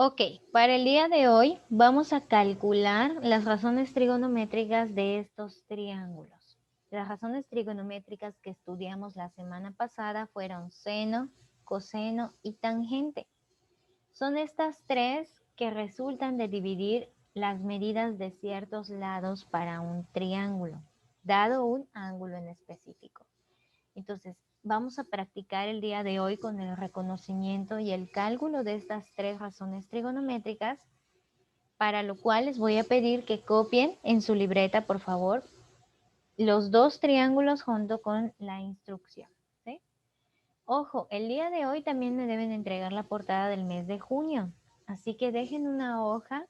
Ok, para el día de hoy vamos a calcular las razones trigonométricas de estos triángulos. Las razones trigonométricas que estudiamos la semana pasada fueron seno, coseno y tangente. Son estas tres que resultan de dividir las medidas de ciertos lados para un triángulo, dado un ángulo en específico. Entonces, vamos a practicar el día de hoy con el reconocimiento y el cálculo de estas tres razones trigonométricas, para lo cual les voy a pedir que copien en su libreta, por favor, los dos triángulos junto con la instrucción. ¿Sí? Ojo, el día de hoy también me deben entregar la portada del mes de junio, así que dejen una hoja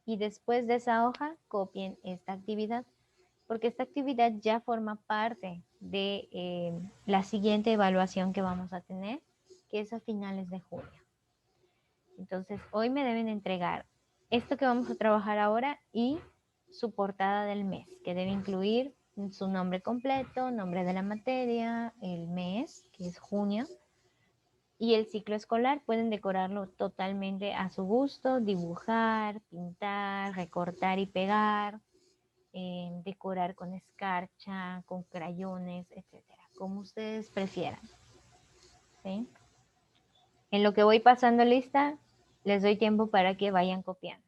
y después de esa hoja copien esta actividad, porque esta actividad ya forma parte de la siguiente evaluación que vamos a tener, que es a finales de junio. Entonces, hoy me deben entregar esto que vamos a trabajar ahora y su portada del mes, que debe incluir su nombre completo, nombre de la materia, el mes, que es junio, y el ciclo escolar. Pueden decorarlo totalmente a su gusto, dibujar, pintar, recortar y pegar, decorar con escarcha, con crayones, etcétera, como ustedes prefieran. ¿Sí? En lo que voy pasando lista, les doy tiempo para que vayan copiando.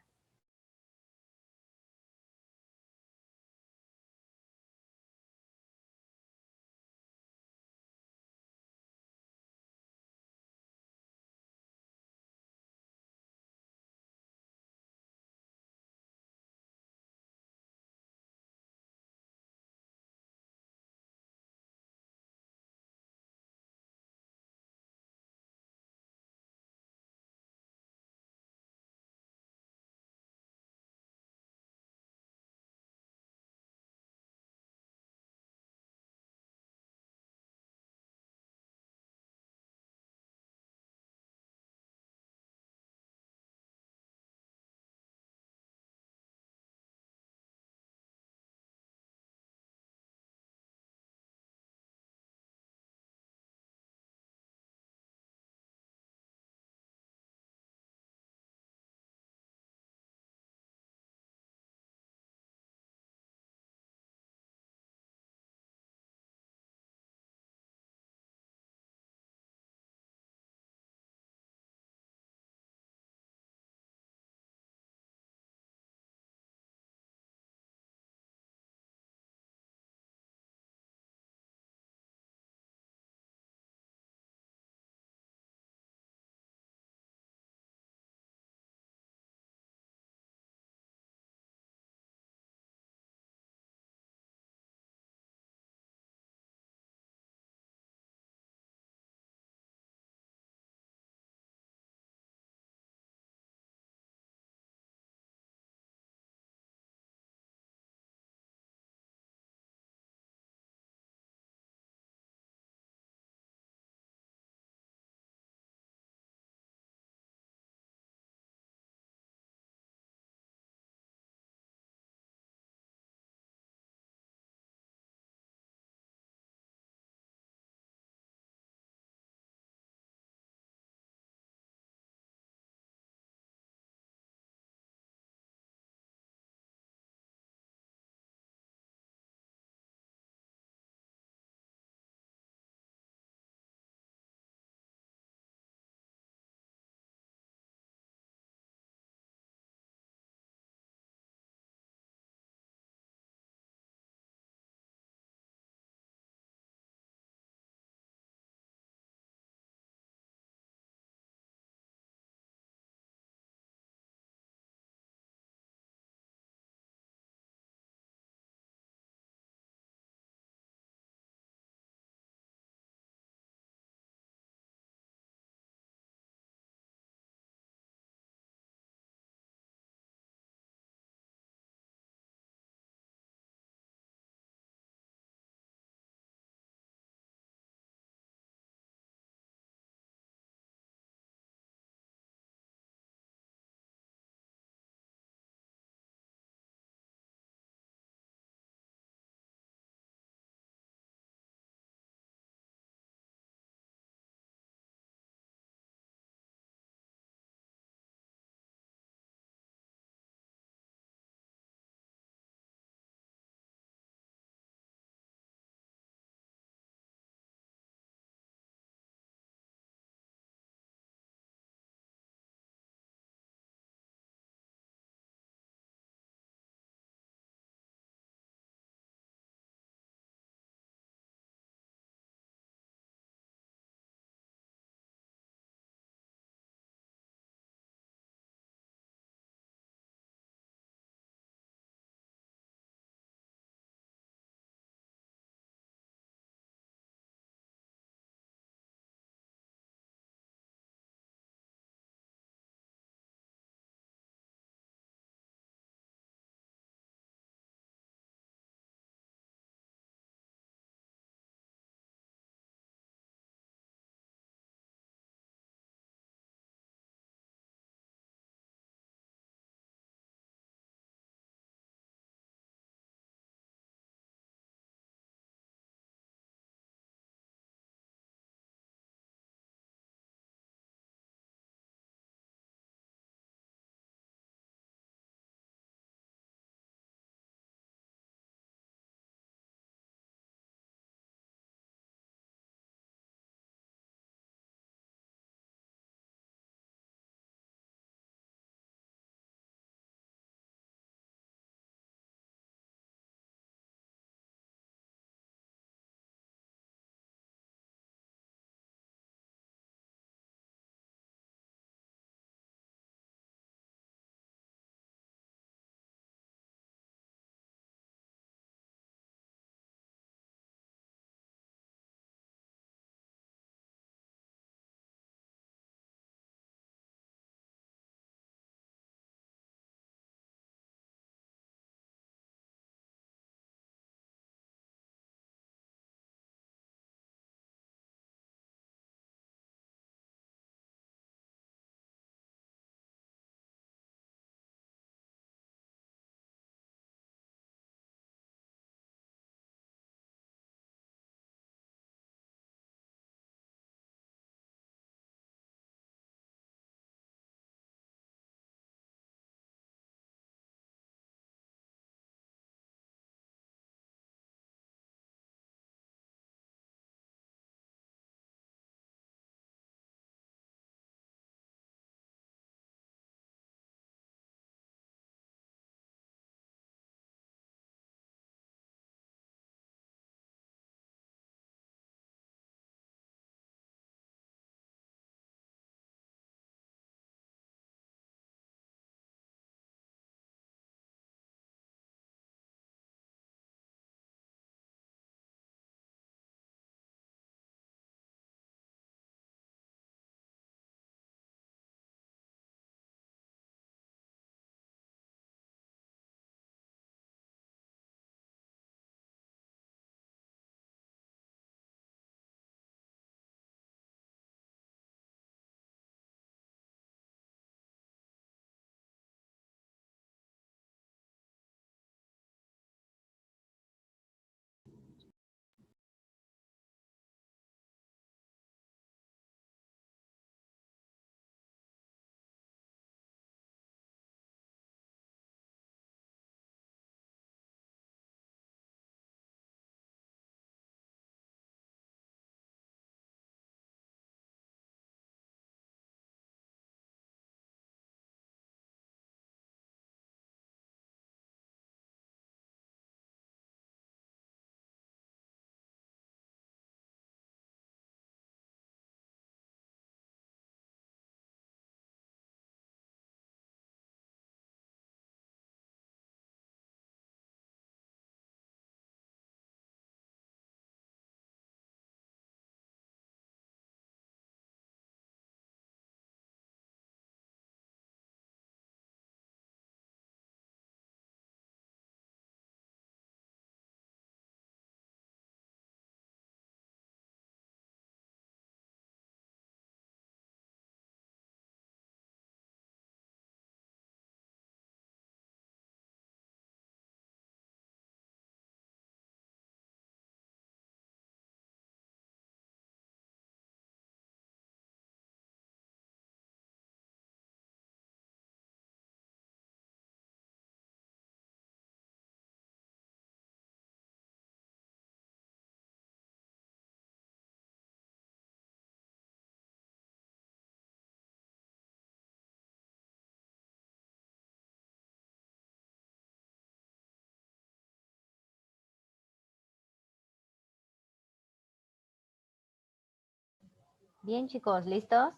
Bien, chicos, ¿listos?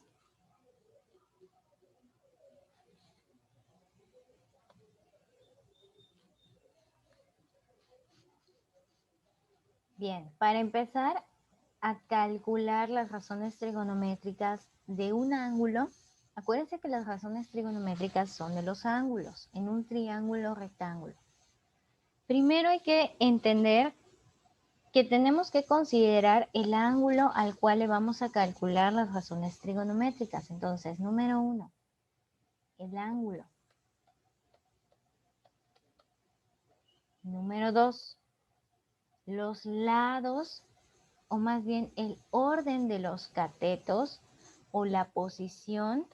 Bien, para empezar a calcular las razones trigonométricas de un ángulo, acuérdense que las razones trigonométricas son de los ángulos en un triángulo rectángulo. Primero hay que entender que tenemos que considerar el ángulo al cual le vamos a calcular las razones trigonométricas. Entonces, número 1, el ángulo. Número 2, los lados, o más bien el orden de los catetos o la posición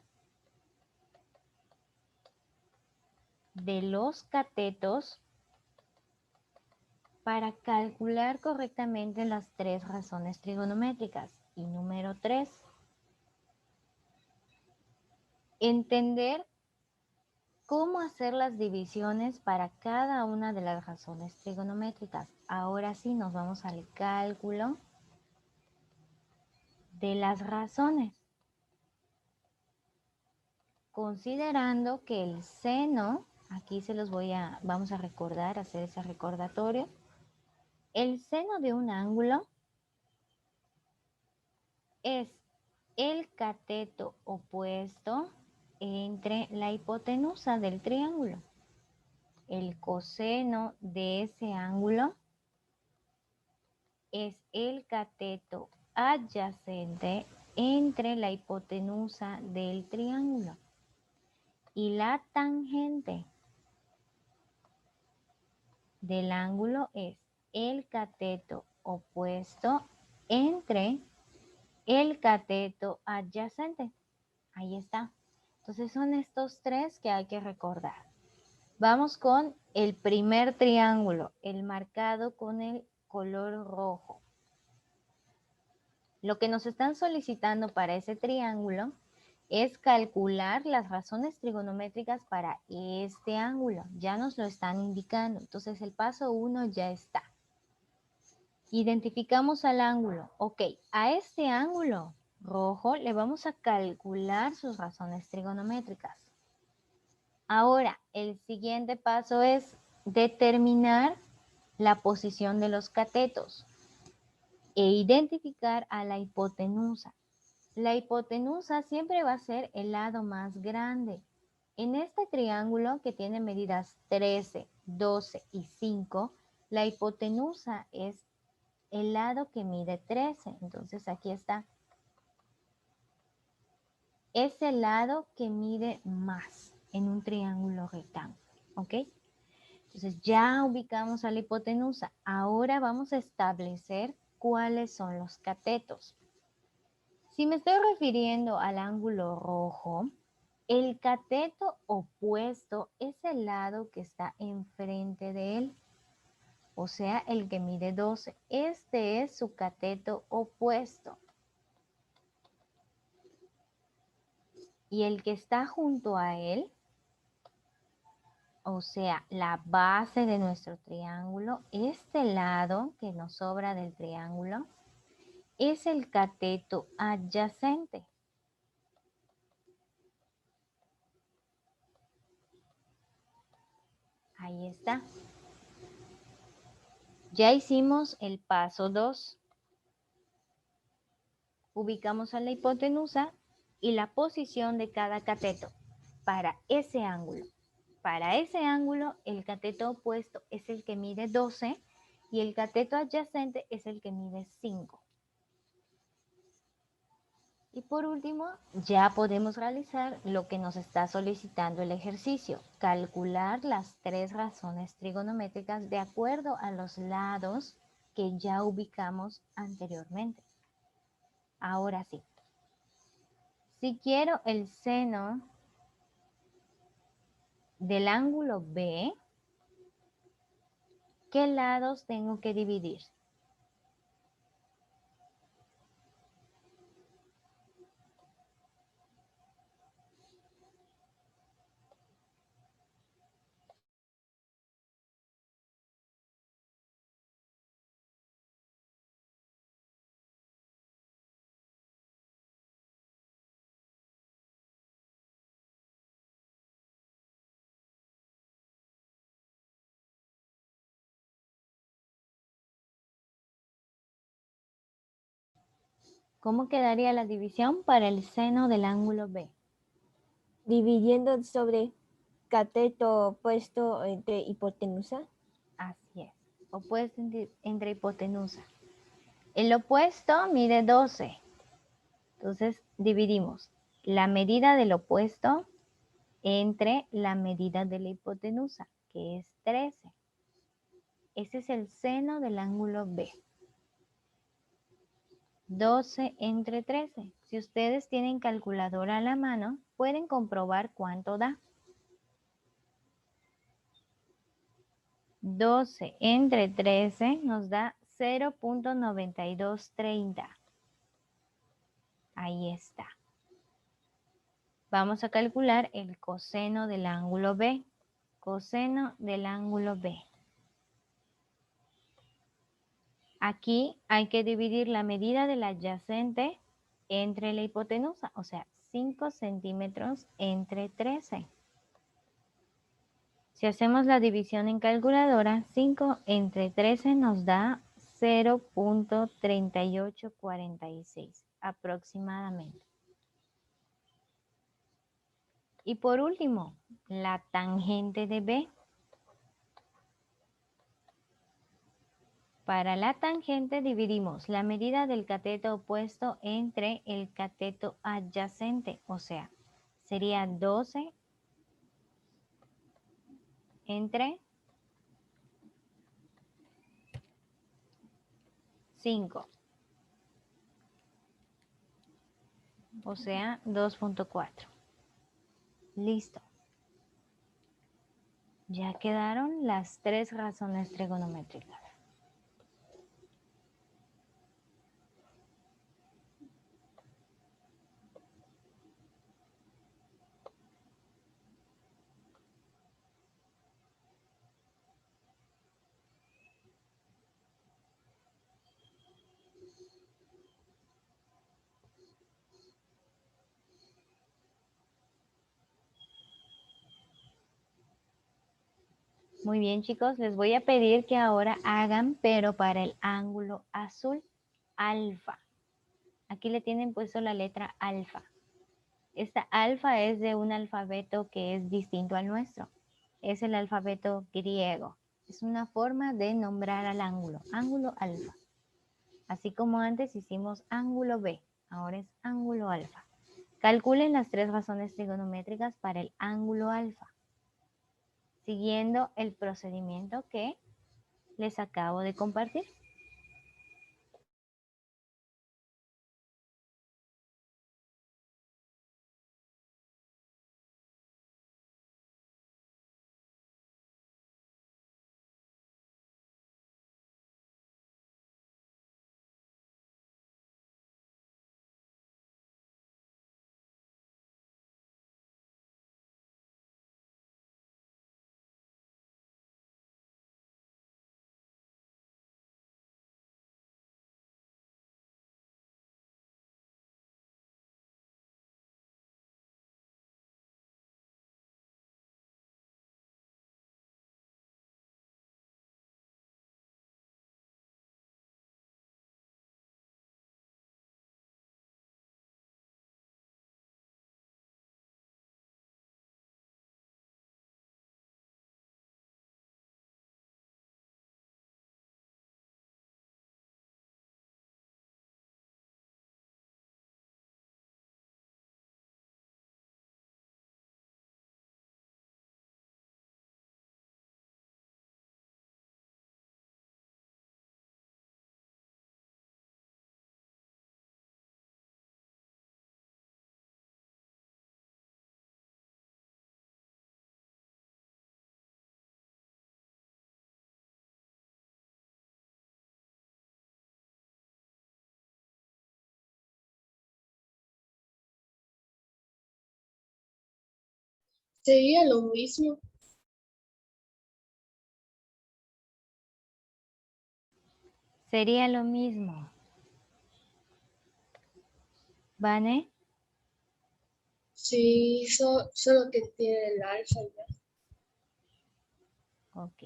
de los catetos para calcular correctamente las tres razones trigonométricas. Y número 3, entender cómo hacer las divisiones para cada una de las razones trigonométricas. Ahora sí nos vamos al cálculo de las razones, considerando que el seno, aquí se los vamos a recordar, hacer ese recordatorio, el seno de un ángulo es el cateto opuesto entre la hipotenusa del triángulo. El coseno de ese ángulo es el cateto adyacente entre la hipotenusa del triángulo. Y la tangente del ángulo es el cateto opuesto entre el cateto adyacente. Ahí está. Entonces son estos tres que hay que recordar. Vamos con el primer triángulo, el marcado con el color rojo. Lo que nos están solicitando para ese triángulo es calcular las razones trigonométricas para este ángulo. Ya nos lo están indicando. Entonces el paso 1 ya está. Identificamos al ángulo. Ok, a este ángulo rojo le vamos a calcular sus razones trigonométricas. Ahora, el siguiente paso es determinar la posición de los catetos e identificar a la hipotenusa. La hipotenusa siempre va a ser el lado más grande. En este triángulo que tiene medidas 13, 12 y 5, la hipotenusa es el lado que mide 13. Entonces aquí está. Es el lado que mide más en un triángulo rectángulo. ¿Ok? Entonces ya ubicamos a la hipotenusa. Ahora vamos a establecer cuáles son los catetos. Si me estoy refiriendo al ángulo rojo, el cateto opuesto es el lado que está enfrente de él, o sea, el que mide 12. Este es su cateto opuesto. Y el que está junto a él, o sea, la base de nuestro triángulo, este lado que nos sobra del triángulo, es el cateto adyacente. Ahí está. Ya hicimos el paso 2. Ubicamos a la hipotenusa y la posición de cada cateto para ese ángulo. Para ese ángulo, el cateto opuesto es el que mide 12 y el cateto adyacente es el que mide 5. Y por último, ya podemos realizar lo que nos está solicitando el ejercicio, calcular las tres razones trigonométricas de acuerdo a los lados que ya ubicamos anteriormente. Ahora sí, si quiero el seno del ángulo B, ¿qué lados tengo que dividir? ¿Cómo quedaría la división para el seno del ángulo B? Dividiendo sobre cateto opuesto entre hipotenusa. Así es, opuesto entre hipotenusa. El opuesto mide 12. Entonces dividimos la medida del opuesto entre la medida de la hipotenusa, que es 13. Ese es el seno del ángulo B. 12 entre 13. Si ustedes tienen calculadora a la mano, pueden comprobar cuánto da. 12 entre 13 nos da 0.9230. Ahí está. Vamos a calcular el coseno del ángulo B. Coseno del ángulo B. Aquí hay que dividir la medida del adyacente entre la hipotenusa, o sea, 5 centímetros entre 13. Si hacemos la división en calculadora, 5 entre 13 nos da 0.3846 aproximadamente. Y por último, la tangente de B. Para la tangente dividimos la medida del cateto opuesto entre el cateto adyacente, o sea, sería 12 entre 5, o sea, 2.4. Listo. Ya quedaron las 3 razones trigonométricas. Muy bien, chicos, les voy a pedir que ahora hagan, pero para el ángulo azul, alfa. Aquí le tienen puesto la letra alfa. Esta alfa es de un alfabeto que es distinto al nuestro. Es el alfabeto griego. Es una forma de nombrar al ángulo alfa. Así como antes hicimos ángulo B, ahora es ángulo alfa. Calculen las 3 razones trigonométricas para el ángulo alfa, siguiendo el procedimiento que les acabo de compartir. Sería lo mismo. Sería lo mismo. ¿Vane? Sí, solo que tiene el alfa ya. Ok.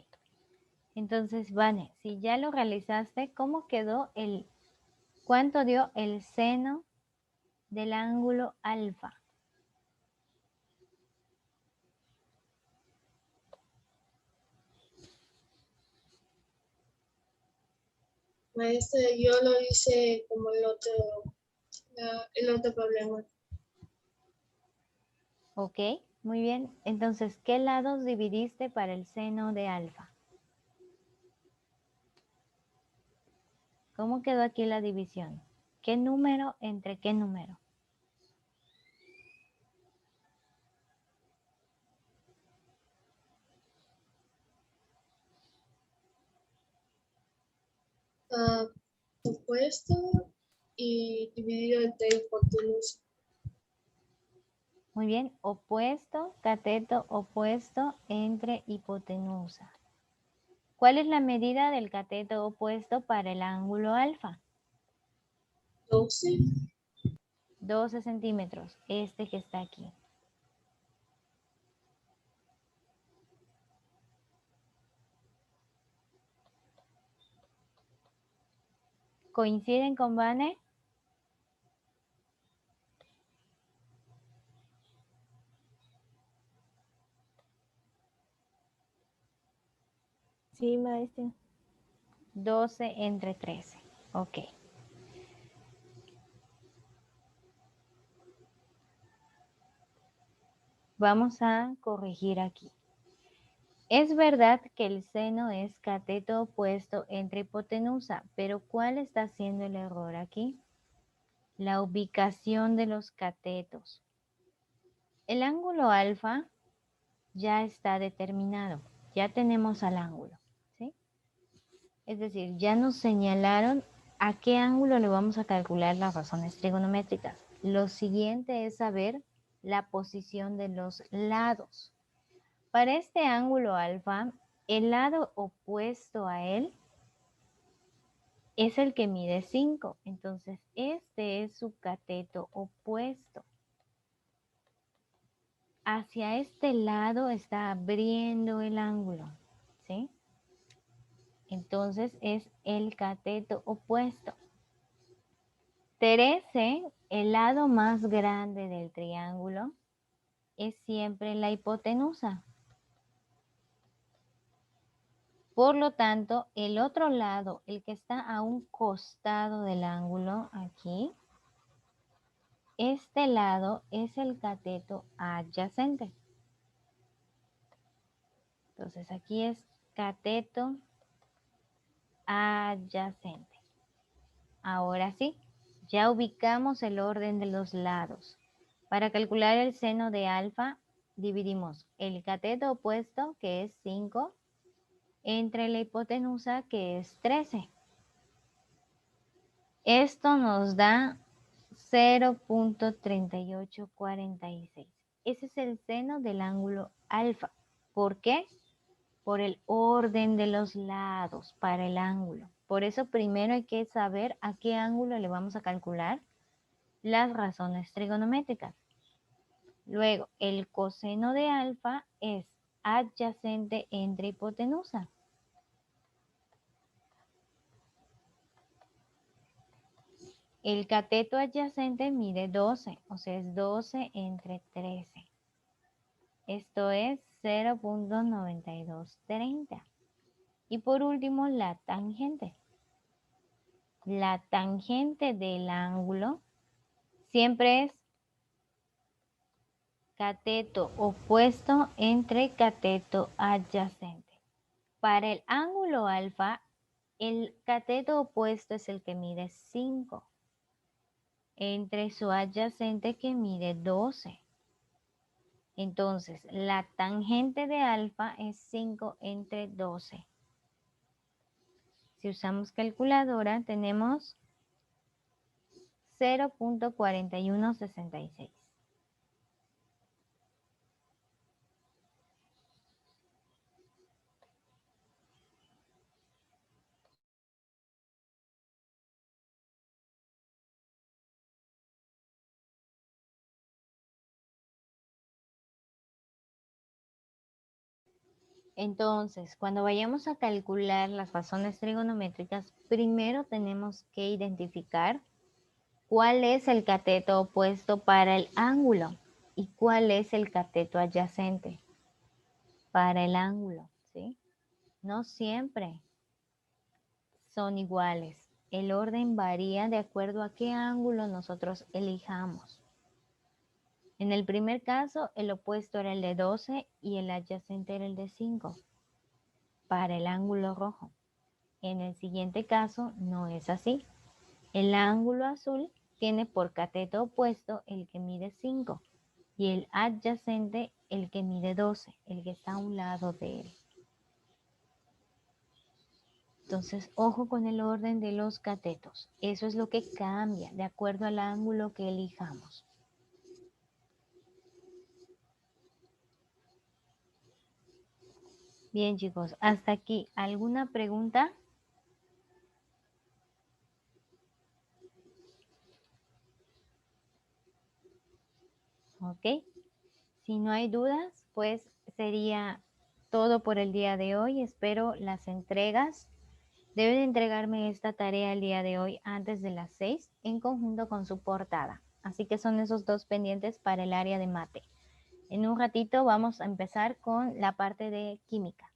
Entonces, Vane, si ya lo realizaste, ¿cómo quedó el ¿Cuánto dio el seno del ángulo alfa? Maestra, yo lo hice como el otro problema. Ok, muy bien. Entonces, ¿qué lados dividiste para el seno de alfa? ¿Cómo quedó aquí la división? ¿Qué número entre qué número? Opuesto y dividido entre hipotenusa. Muy bien, opuesto, cateto opuesto entre hipotenusa. ¿Cuál es la medida del cateto opuesto para el ángulo alfa? 12. 12 centímetros, este que está aquí. ¿Coinciden con Vane? Sí, maestra. 12 entre 13. Ok. Vamos a corregir aquí. Es verdad que el seno es cateto opuesto entre hipotenusa, pero ¿cuál está siendo el error aquí? La ubicación de los catetos. El ángulo alfa ya está determinado, ya tenemos al ángulo, ¿sí? Es decir, ya nos señalaron a qué ángulo le vamos a calcular las razones trigonométricas. Lo siguiente es saber la posición de los lados. Para este ángulo alfa, el lado opuesto a él es el que mide 5. Entonces, este es su cateto opuesto. Hacia este lado está abriendo el ángulo, ¿sí? Entonces, es el cateto opuesto. 13, el lado más grande del triángulo, es siempre la hipotenusa. Por lo tanto, el otro lado, el que está a un costado del ángulo, aquí, este lado es el cateto adyacente. Entonces, aquí es cateto adyacente. Ahora sí, ya ubicamos el orden de los lados. Para calcular el seno de alfa, dividimos el cateto opuesto, que es 5, entre la hipotenusa, que es 13. Esto nos da 0.3846. Ese es el seno del ángulo alfa. ¿Por qué? Por el orden de los lados para el ángulo. Por eso primero hay que saber a qué ángulo le vamos a calcular las razones trigonométricas. Luego, el coseno de alfa es adyacente entre hipotenusa. El cateto adyacente mide 12, o sea, es 12 entre 13. Esto es 0.9230. Y por último, la tangente. La tangente del ángulo siempre es cateto opuesto entre cateto adyacente. Para el ángulo alfa, el cateto opuesto es el que mide 5 entre su adyacente que mide 12. Entonces, la tangente de alfa es 5 entre 12. Si usamos calculadora, tenemos 0.4166. Entonces, cuando vayamos a calcular las razones trigonométricas, primero tenemos que identificar cuál es el cateto opuesto para el ángulo y cuál es el cateto adyacente para el ángulo, ¿sí? No siempre son iguales. El orden varía de acuerdo a qué ángulo nosotros elijamos. En el primer caso, el opuesto era el de 12 y el adyacente era el de 5 para el ángulo rojo. En el siguiente caso, no es así. El ángulo azul tiene por cateto opuesto el que mide 5 y el adyacente el que mide 12, el que está a un lado de él. Entonces, ojo con el orden de los catetos. Eso es lo que cambia de acuerdo al ángulo que elijamos. Bien, chicos, hasta aquí. ¿Alguna pregunta? Ok. Si no hay dudas, pues sería todo por el día de hoy. Espero las entregas. Deben entregarme esta tarea el día de hoy antes de las 6 en conjunto con su portada. Así que son esos dos pendientes para el área de mate. En un ratito vamos a empezar con la parte de química.